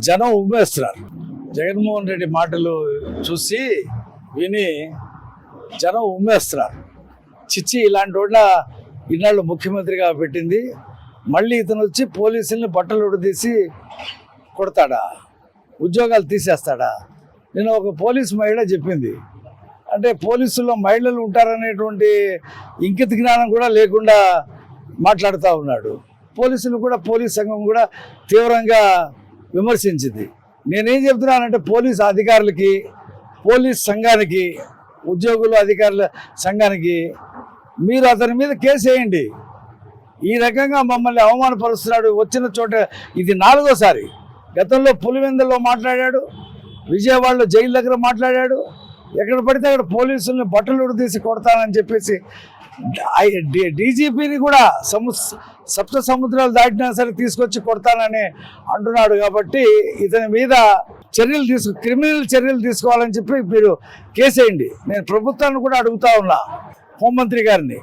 జనం ఉమ్మేస్తున్నారు. జగన్మోహన్ రెడ్డి మాటలు చూసి విని జనం ఉమ్మేస్తున్నారు. చిచ్చి ఇలాంటి వాళ్ళ ఇన్నాళ్ళు ముఖ్యమంత్రిగా పెట్టింది, మళ్ళీ ఇతను వచ్చి పోలీసుల్ని బట్టలు ఉడదీసి కొడతాడా, ఉద్యోగాలు తీసేస్తాడా? నేను ఒక పోలీసు మహిళ చెప్పింది, అంటే పోలీసుల్లో మహిళలు ఉంటారనేటువంటి ఇంకిత జ్ఞానం కూడా లేకుండా మాట్లాడుతూ ఉన్నాడు. పోలీసులు కూడా, పోలీస్ సంఘం కూడా తీవ్రంగా విమర్శించింది. నేనేం చెప్తున్నానంటే పోలీస్ అధికారులకి, పోలీస్ సంఘానికి, ఉద్యోగులు అధికారుల సంఘానికి మీరు అతని మీద కేసు వేయండి. ఈ రకంగా మమ్మల్ని అవమానపరుస్తున్నాడు. వచ్చిన చోట ఇది 4వ సారి. గతంలో పులివెందుల్లో మాట్లాడాడు, విజయవాడలో జైలు దగ్గర మాట్లాడాడు, ఎక్కడ పడితే అక్కడ పోలీసుల్ని బట్టలు ఉడదీసి కొడతానని చెప్పేసి డీజీపీని కూడా సప్త సముద్రాలు దాటినా సరే తీసుకొచ్చి కొడతానని అంటున్నాడు. కాబట్టి ఇతని మీద క్రిమినల్ చర్యలు తీసుకోవాలని చెప్పి మీరు కేసేయండి. నేను ప్రభుత్వాన్ని కూడా అడుగుతా ఉన్నా, హోంమంత్రి గారిని.